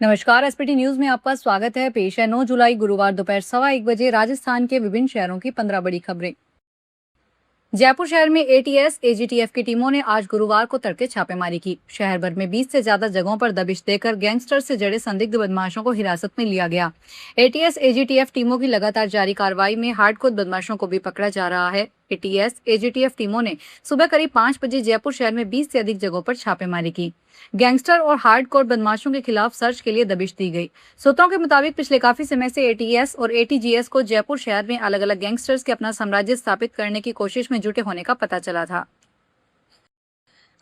नमस्कार। SPT news में आपका स्वागत है। पेश है 9 जुलाई गुरुवार दोपहर 1:15 राजस्थान के विभिन्न शहरों की 15 बड़ी खबरें। जयपुर शहर में एटीएस एजीटीएफ की टीमों ने आज गुरुवार को तड़के छापेमारी की। शहर भर में 20 से ज्यादा जगहों पर दबिश देकर गैंगस्टर से जड़े संदिग्ध बदमाशों को हिरासत में लिया गया। एटीएस एजीटीएफ टीमों की लगातार जारी कार्रवाई में हार्डकोर बदमाशों को भी पकड़ा जा रहा है। एटीएस एजीटीएफ टीमों ने सुबह करीब 5 बजे जयपुर शहर में 20 से अधिक जगहों पर छापेमारी की। गैंगस्टर और हार्डकोर बदमाशों के खिलाफ सर्च के लिए दबिश दी गई। सूत्रों के मुताबिक पिछले काफी समय से एटीएस और एटीजीएस को जयपुर शहर में अलग अलग गैंगस्टर्स के अपना साम्राज्य स्थापित करने की कोशिश में जुटे होने का पता चला था।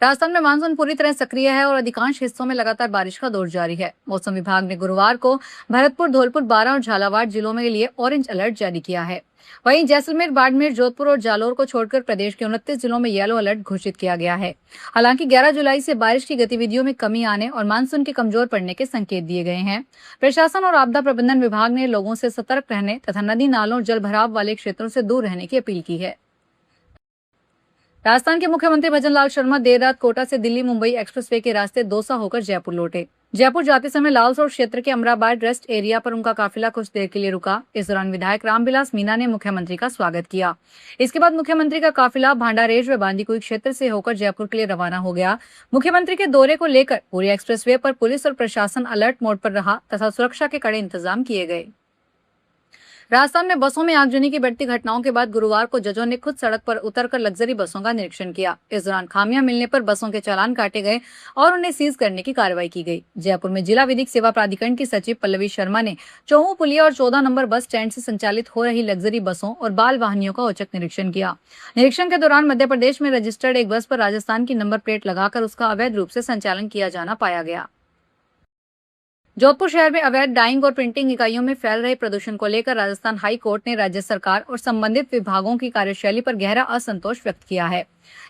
राजस्थान में मानसून पूरी तरह सक्रिय है और अधिकांश हिस्सों में लगातार बारिश का दौर जारी है। मौसम विभाग ने गुरुवार को भरतपुर, धौलपुर, बारां और झालावाड़ जिलों के लिए ऑरेंज अलर्ट जारी किया है। वहीं जैसलमेर, बाड़मेर, जोधपुर और जालोर को छोड़कर प्रदेश के 29 जिलों में येलो अलर्ट घोषित किया गया है। हालांकि 11 जुलाई से बारिश की गतिविधियों में कमी आने और मानसून के कमजोर पड़ने के संकेत दिए गए हैं। प्रशासन और आपदा प्रबंधन विभाग ने लोगों से सतर्क रहने तथा नदी नालों और जल भराव वाले क्षेत्रों से दूर रहने की अपील की है। राजस्थान के मुख्यमंत्री भजनलाल शर्मा देर रात कोटा से दिल्ली मुंबई एक्सप्रेसवे के रास्ते दौसा होकर जयपुर लौटे। जयपुर जाते समय लालसोट क्षेत्र के अमराबाद रेस्ट एरिया पर उनका काफिला कुछ देर के लिए रुका। इस दौरान विधायक रामविलास मीणा ने मुख्यमंत्री का स्वागत किया। इसके बाद मुख्यमंत्री का काफिला भांडारेज व बांदीकुई क्षेत्र से होकर जयपुर के लिए रवाना हो गया। मुख्यमंत्री के दौरे को लेकर पूरे एक्सप्रेसवे पर पुलिस और प्रशासन अलर्ट मोड पर रहा तथा सुरक्षा के कड़े इंतजाम किए गए। राजस्थान में बसों में आगजनी की बढ़ती घटनाओं के बाद गुरुवार को जजों ने खुद सड़क पर उतरकर लग्जरी बसों का निरीक्षण किया। इस दौरान खामियां मिलने पर बसों के चालान काटे गए और उन्हें सीज करने की कार्रवाई की गई। जयपुर में जिला विधिक सेवा प्राधिकरण की सचिव पल्लवी शर्मा ने चौहू पुलिया और 14 नंबर बस स्टैंड से संचालित हो रही लग्जरी बसों और बाल वाहनियों का औचक निरीक्षण किया। निरीक्षण के दौरान मध्य प्रदेश में रजिस्टर्ड एक बस पर राजस्थान की नंबर प्लेट लगाकर उसका अवैध रूप से संचालन किया जाना पाया गया। जोधपुर शहर में अवैध डाइंग और प्रिंटिंग इकाइयों में फैल रहे प्रदूषण को लेकर राजस्थान हाई कोर्ट ने राज्य सरकार और संबंधित विभागों की कार्यशैली पर गहरा असंतोष व्यक्त किया है।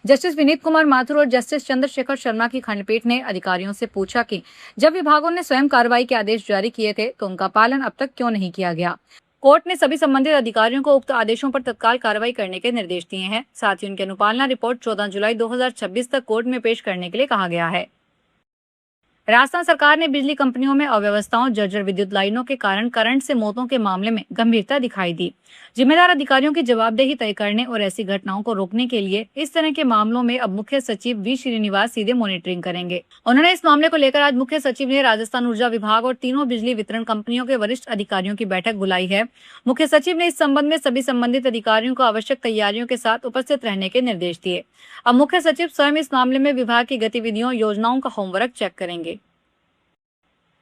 जस्टिस विनीत कुमार माथुर और जस्टिस चंद्रशेखर शर्मा की खंडपीठ ने अधिकारियों से पूछा कि जब विभागों ने स्वयं कार्रवाई के आदेश जारी किए थे तो उनका पालन अब तक क्यों नहीं किया गया। कोर्ट ने सभी संबंधित अधिकारियों को उक्त आदेशों पर तत्काल कार्रवाई करने के निर्देश दिए हैं। साथ ही उनकी अनुपालना रिपोर्ट 14 जुलाई 2026 तक कोर्ट में पेश करने के लिए कहा गया है। राजस्थान सरकार ने बिजली कंपनियों में अव्यवस्थाओं, जर्जर विद्युत लाइनों के कारण करंट से मौतों के मामले में गंभीरता दिखाई दी। जिम्मेदार अधिकारियों की जवाबदेही तय करने और ऐसी घटनाओं को रोकने के लिए इस तरह के मामलों में अब मुख्य सचिव वी श्रीनिवास सीधे मॉनिटरिंग करेंगे। उन्होंने इस मामले को लेकर आज मुख्य सचिव ने राजस्थान ऊर्जा विभाग और तीनों बिजली वितरण कंपनियों के वरिष्ठ अधिकारियों की बैठक बुलाई है। मुख्य सचिव ने इस संबंध में सभी संबंधित अधिकारियों को आवश्यक तैयारियों के साथ उपस्थित रहने के निर्देश दिए। अब मुख्य सचिव स्वयं इस मामले में विभाग की गतिविधियों, योजनाओं का होमवर्क चेक करेंगे।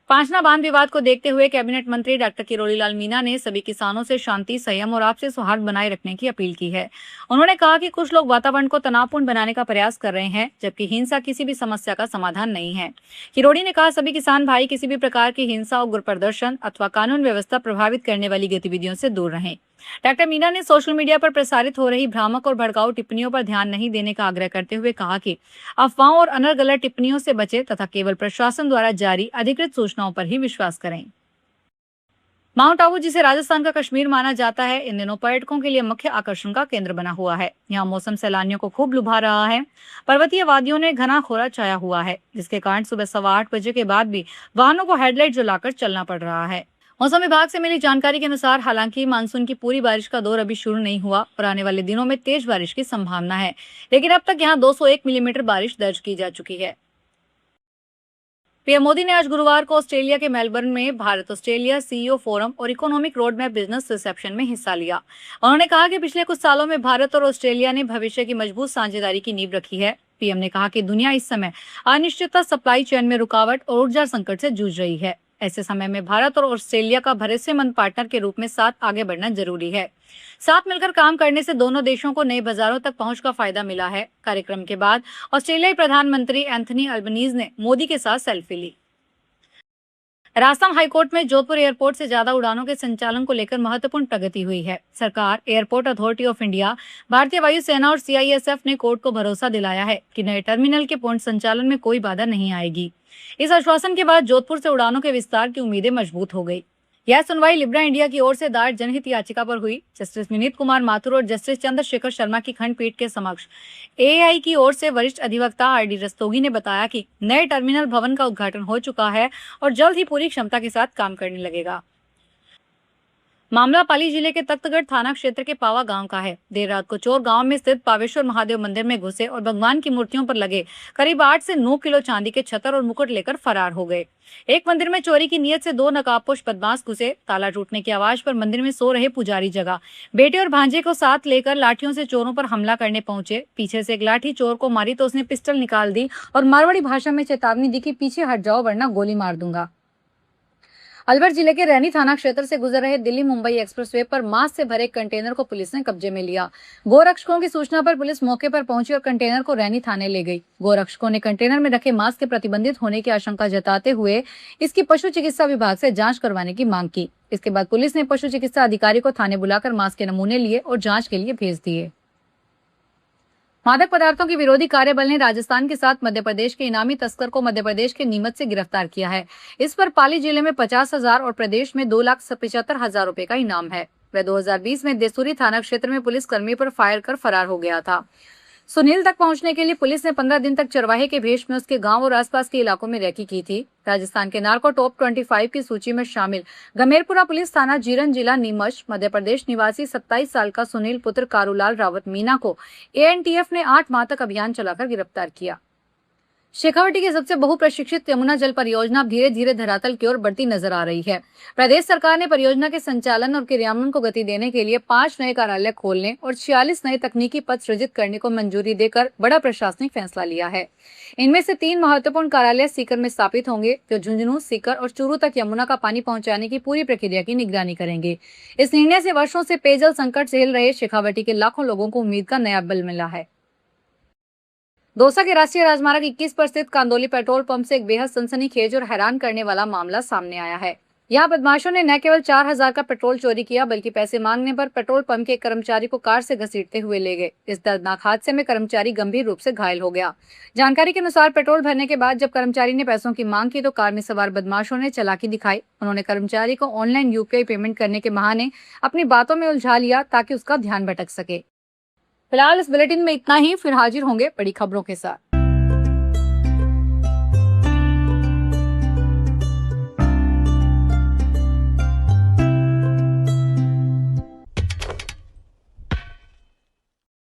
पांचना बांध विवाद को देखते हुए कैबिनेट मंत्री डॉक्टर किरोड़ीलाल मीणा ने सभी किसानों से शांति, संयम और आपसी सौहार्द बनाए रखने की अपील की है। उन्होंने कहा कि कुछ लोग वातावरण को तनावपूर्ण बनाने का प्रयास कर रहे हैं, जबकि हिंसा किसी भी समस्या का समाधान नहीं है। किरोड़ी ने कहा, सभी किसान भाई किसी भी प्रकार की हिंसा, उग्र प्रदर्शन अथवा कानून व्यवस्था प्रभावित करने वाली गतिविधियों से दूर रहें। डॉक्टर मीणा ने सोशल मीडिया पर प्रसारित हो रही भ्रामक और भड़काऊ टिप्पणियों पर ध्यान नहीं देने का आग्रह करते हुए कहा कि अफवाहों और अनर्गल टिप्पणियों से बचें तथा केवल प्रशासन द्वारा जारी अधिकृत सूचनाओं पर ही विश्वास करें। माउंट आबू, जिसे राजस्थान का कश्मीर माना जाता है, इन दिनों पर्यटकों के लिए मुख्य आकर्षण का केंद्र बना हुआ है। यहाँ मौसम सैलानियों को खूब लुभा रहा है। पर्वतीय वादियों ने घना कोहरा छाया हुआ है, जिसके कारण सुबह 8:15 बजे के बाद भी वाहनों को हेडलाइट जलाकर चलना पड़ रहा है। मौसम विभाग से मिली जानकारी के अनुसार हालांकि मानसून की पूरी बारिश का दौर अभी शुरू नहीं हुआ और आने वाले दिनों में तेज बारिश की संभावना है, लेकिन अब तक यहां 201 मिलीमीटर बारिश दर्ज की जा चुकी है। पीएम मोदी ने आज गुरुवार को ऑस्ट्रेलिया के मेलबर्न में भारत ऑस्ट्रेलिया सीईओ फोरम और economic road map business reception में हिस्सा लिया। उन्होंने कहा कि पिछले कुछ सालों में भारत और ऑस्ट्रेलिया ने भविष्य की मजबूत साझेदारी की नींव रखी है। पीएम ने कहा कि दुनिया इस समय अनिश्चितता, सप्लाई चेन में रुकावट और ऊर्जा संकट से जूझ रही है। ऐसे समय में भारत और ऑस्ट्रेलिया का भरोसेमंद पार्टनर के रूप में साथ आगे बढ़ना जरूरी है। साथ मिलकर काम करने से दोनों देशों को नए बाजारों तक पहुंच का फायदा मिला है। कार्यक्रम के बाद ऑस्ट्रेलियाई प्रधानमंत्री एंथनी अल्बनीज ने मोदी के साथ सेल्फी ली। राजस्थान हाईकोर्ट में जोधपुर एयरपोर्ट से ज्यादा उड़ानों के संचालन को लेकर महत्वपूर्ण प्रगति हुई है। सरकार, एयरपोर्ट अथॉरिटी ऑफ इंडिया, भारतीय वायुसेना और सीआईएसएफ ने कोर्ट को भरोसा दिलाया है कि नए टर्मिनल के पूर्ण संचालन में कोई बाधा नहीं आएगी। इस आश्वासन के बाद जोधपुर से उड़ानों के विस्तार की उम्मीदें मजबूत हो गई। यह सुनवाई लिब्रा इंडिया की ओर से दायर जनहित याचिका पर हुई। जस्टिस विनीत कुमार माथुर और जस्टिस चंद्रशेखर शर्मा की खंडपीठ के समक्ष एएआई की ओर से वरिष्ठ अधिवक्ता आरडी रस्तोगी ने बताया कि नए टर्मिनल भवन का उद्घाटन हो चुका है और जल्द ही पूरी क्षमता के साथ काम करने लगेगा। मामला पाली जिले के तख्तगढ़ थाना क्षेत्र के पावा गांव का है। देर रात को चोर गांव में स्थित पावेश्वर महादेव मंदिर में घुसे और भगवान की मूर्तियों पर लगे करीब 8 से 9 किलो चांदी के छतर और मुकुट लेकर फरार हो गए। एक मंदिर में चोरी की नीयत से 2 नकाबपोश बदमाश घुसे। ताला टूटने की आवाज पर मंदिर में सो रहे पुजारी जगा। बेटे और भांजे को साथ लेकर लाठियों से चोरों पर हमला करने पहुंचे। पीछे से एक लाठी चोर को मारी तो उसने पिस्टल निकाल दी और मारवाड़ी भाषा में चेतावनी दी कि पीछे हट जाओ वरना गोली मार दूंगा। अलवर जिले के रैनी थाना क्षेत्र से गुजर रहे दिल्ली मुंबई एक्सप्रेसवे पर मांस से भरे एक कंटेनर को पुलिस ने कब्जे में लिया। गोरक्षकों की सूचना पर पुलिस मौके पर पहुंची और कंटेनर को रैनी थाने ले गई। गोरक्षकों ने कंटेनर में रखे मांस के प्रतिबंधित होने की आशंका जताते हुए इसकी पशु चिकित्सा विभाग से जांच करवाने की मांग की। इसके बाद पुलिस ने पशु चिकित्सा अधिकारी को थाने बुलाकर मांस के नमूने लिए और जांच के लिए भेज दिए। मादक पदार्थों के विरोधी कार्यबल ने राजस्थान के साथ मध्य प्रदेश के इनामी तस्कर को मध्य प्रदेश के नीमच से गिरफ्तार किया है। इस पर पाली जिले में 50,000 और प्रदेश में 2,75,000 रुपए का इनाम है। वह 2020 में देसूरी थाना क्षेत्र में पुलिस कर्मी पर फायर कर फरार हो गया था। सुनील तक पहुंचने के लिए पुलिस ने 15 दिन तक चरवाहे के भेष में उसके गांव और आसपास के इलाकों में रैकी की थी। राजस्थान के नार्को टॉप 25 की सूची में शामिल गमेरपुरा पुलिस थाना जीरन जिला नीमच मध्य प्रदेश निवासी 27 साल का सुनील पुत्र कारूलाल रावत मीना को एएनटीएफ ने 8 माह तक अभियान चलाकर गिरफ्तार किया। शेखावाटी की सबसे बहुप्रशिक्षित यमुना जल परियोजना धीरे धीरे धरातल की ओर बढ़ती नजर आ रही है। प्रदेश सरकार ने परियोजना के संचालन और क्रियान्वयन को गति देने के लिए 5 नए कार्यालय खोलने और 46 नए तकनीकी पद सृजित करने को मंजूरी देकर बड़ा प्रशासनिक फैसला लिया है। इनमें से 3 महत्वपूर्ण कार्यालय सीकर में स्थापित होंगे, जो झुंझुनू, सीकर और चूरू तक यमुना का पानी पहुंचाने की पूरी प्रक्रिया की निगरानी करेंगे। इस निर्णय से वर्षों से पेयजल संकट झेल रहे शेखावाटी के लाखों लोगों को उम्मीद का नया बल मिला है। दौसा के राष्ट्रीय राजमार्ग 21 पर स्थित कांदोली पेट्रोल पंप से एक बेहद सनसनीखेज और हैरान करने वाला मामला सामने आया है। यहाँ बदमाशों ने न केवल 4,000 का पेट्रोल चोरी किया, बल्कि पैसे मांगने पर पेट्रोल पंप के एक कर्मचारी को कार से घसीटते हुए ले गए। इस दर्दनाक हादसे में कर्मचारी गंभीर रूप से घायल हो गया। जानकारी के अनुसार पेट्रोल भरने के बाद जब कर्मचारी ने पैसों की मांग की तो कार में सवार बदमाशों ने चालाकी दिखाई। उन्होंने कर्मचारी को ऑनलाइन यूपीआई पेमेंट करने के बहाने अपनी बातों में उलझा लिया ताकि उसका ध्यान भटक सके। फिलहाल इस बुलेटिन में इतना ही, फिर हाजिर होंगे बड़ी खबरों के साथ।